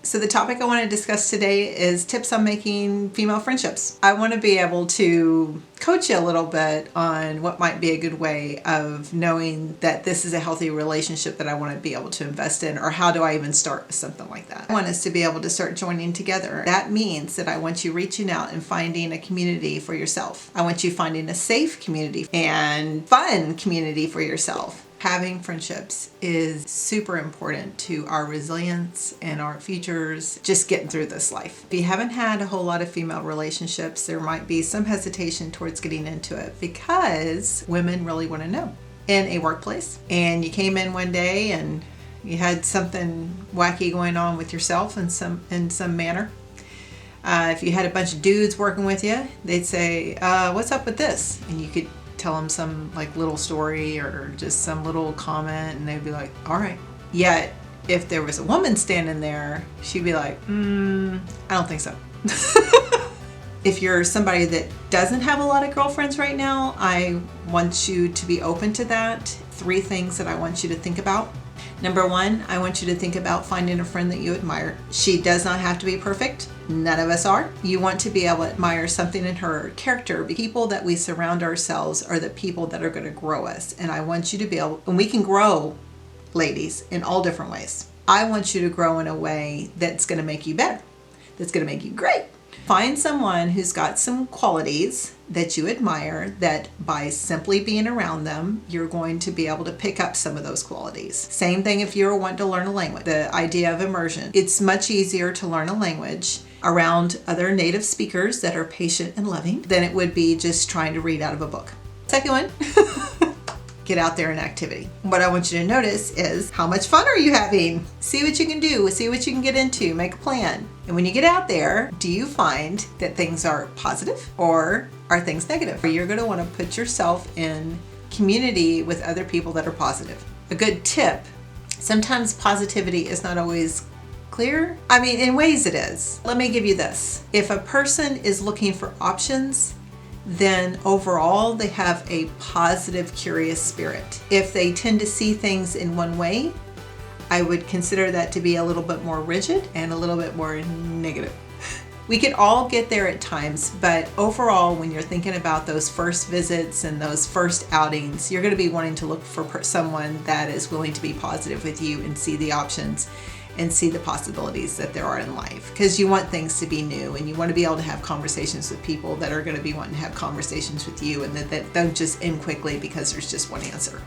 So the topic I want to discuss today is tips on making female friendships. I want to be able to coach you a little bit on what might be a good way of knowing that this is a healthy relationship that I want to be able to invest in, or how do I even start with something like that. I want us to be able to start joining together. That means that I want you reaching out and finding a community for yourself. I want you finding a safe community and fun community for yourself. Having friendships is super important to our resilience and our futures, just getting through this life. If you haven't had a whole lot of female relationships, there might be some hesitation towards getting into it because women really want to know. In a workplace, and you came in one day and you had something wacky going on with yourself in some manner. If you had a bunch of dudes working with you, they'd say, what's up with this? And you could tell them some like little story or just some little comment, and they'd be like, all right. Yet if there was a woman standing there, she'd be like, I don't think so. If you're somebody that doesn't have a lot of girlfriends right now, I want you to be open to that. 3 things that I want you to think about. Number 1, I want you to think about finding a friend that you admire. She does not have to be perfect. None of us are. You want to be able to admire something in her character. People that we surround ourselves are the people that are going to grow us. And I want you to be able, and we can grow, ladies, in all different ways. I want you to grow in a way that's going to make you better, that's going to make you great. Find someone who's got some qualities that you admire, that by simply being around them, you're going to be able to pick up some of those qualities. Same thing if you're wanting to learn a language. The idea of immersion. It's much easier to learn a language around other native speakers that are patient and loving than it would be just trying to read out of a book. Second one, get out there in activity. What I want you to notice is how much fun are you having? See what you can do, see what you can get into, make a plan. And when you get out there, do you find that things are positive or are things negative? Or you're going to want to put yourself in community with other people that are positive. A good tip, sometimes positivity is not always clear. I mean, in ways it is. Let me give you this. If a person is looking for options, then overall they have a positive, curious spirit. If they tend to see things in one way, I would consider that to be a little bit more rigid and a little bit more negative. We could all get there at times, but overall, when you're thinking about those first visits and those first outings, you're going to be wanting to look for someone that is willing to be positive with you and see the options and see the possibilities that there are in life, because you want things to be new and you want to be able to have conversations with people that are going to be wanting to have conversations with you, and that don't just end quickly because there's just one answer.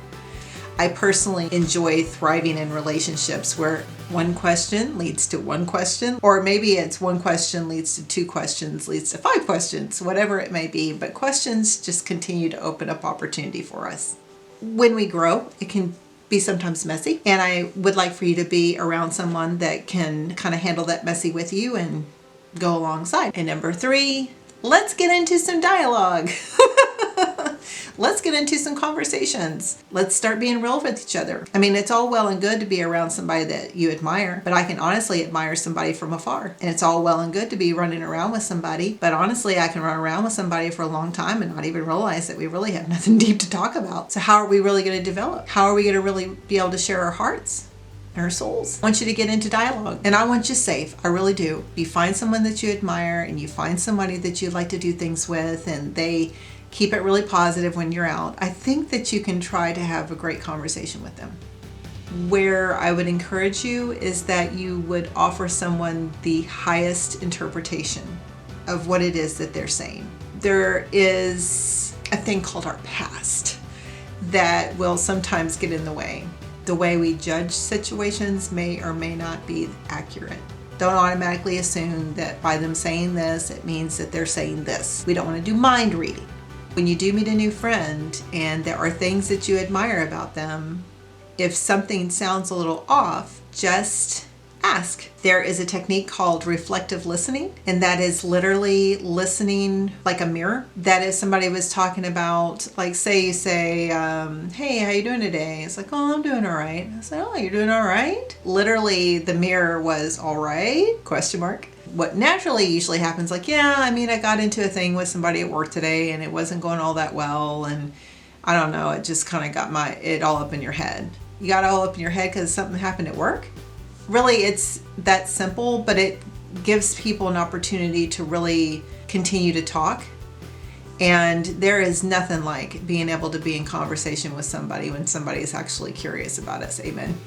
I personally enjoy thriving in relationships where one question leads to one question, or maybe it's one question leads to 2 questions, leads to 5 questions, whatever it may be, but questions just continue to open up opportunity for us. When we grow, it can be sometimes messy, and I would like for you to be around someone that can kind of handle that messy with you and go alongside. And number 3, let's get into some dialogue. Let's get into some conversations. Let's start being real with each other. I mean, it's all well and good to be around somebody that you admire, but I can honestly admire somebody from afar. And it's all well and good to be running around with somebody, but honestly, I can run around with somebody for a long time and not even realize that we really have nothing deep to talk about. So how are we really going to develop? How are we going to really be able to share our hearts? Our souls. I want you to get into dialogue, and I want you safe. I really do. You find someone that you admire, and you find somebody that you'd like to do things with, and they keep it really positive when you're out. I think that you can try to have a great conversation with them. Where I would encourage you is that you would offer someone the highest interpretation of what it is that they're saying. There is a thing called our past that will sometimes get in the way. The way we judge situations may or may not be accurate. Don't automatically assume that by them saying this, it means that they're saying this. We don't want to do mind reading. When you do meet a new friend and there are things that you admire about them, if something sounds a little off, just ask. There is a technique called reflective listening, and that is literally listening like a mirror. That is, somebody was talking about, like, say you say, hey, how you doing today? It's like, oh, I'm doing all right. I said, oh, you're doing all right? Literally, the mirror was all right? Question mark. What naturally usually happens, like, yeah, I mean, I got into a thing with somebody at work today and it wasn't going all that well, and I don't know, it just kind of got it all up in your head. You got it all up in your head because something happened at work? really it's that simple, but it gives people an opportunity to really continue to talk. And there is nothing like being able to be in conversation with somebody when somebody is actually curious about us. Amen.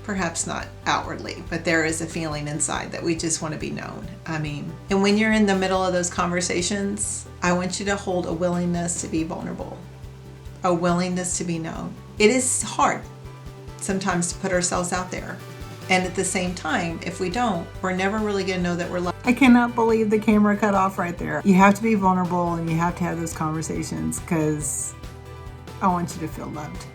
Perhaps not outwardly, but there is a feeling inside that we just want to be known. I mean, and when you're in the middle of those conversations, I want you to hold a willingness to be vulnerable, a willingness to be known. It is hard sometimes to put ourselves out there. And at the same time, if we don't, we're never really going to know that we're loved. I cannot believe the camera cut off right there. You have to be vulnerable and you have to have those conversations because I want you to feel loved.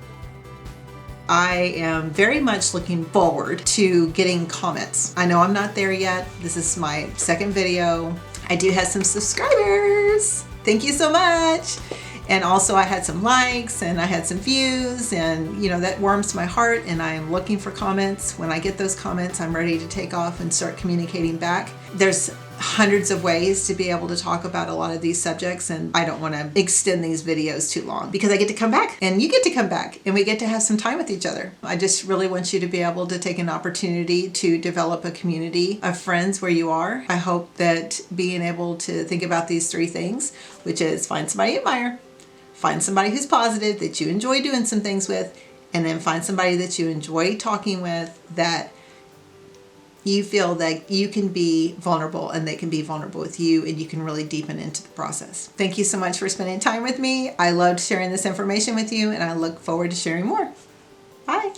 I am very much looking forward to getting comments. I know I'm not there yet. This is my second video. I do have some subscribers. Thank you so much. And also I had some likes and I had some views, and that warms my heart, and I am looking for comments. When I get those comments, I'm ready to take off and start communicating back. There's hundreds of ways to be able to talk about a lot of these subjects, and I don't want to extend these videos too long because I get to come back and you get to come back and we get to have some time with each other. I just really want you to be able to take an opportunity to develop a community of friends where you are. I hope that being able to think about these 3 things, which is find somebody you admire, find somebody who's positive that you enjoy doing some things with, and then find somebody that you enjoy talking with, that you feel that you can be vulnerable and they can be vulnerable with you, and you can really deepen into the process. Thank you so much for spending time with me. I loved sharing this information with you, and I look forward to sharing more. Bye.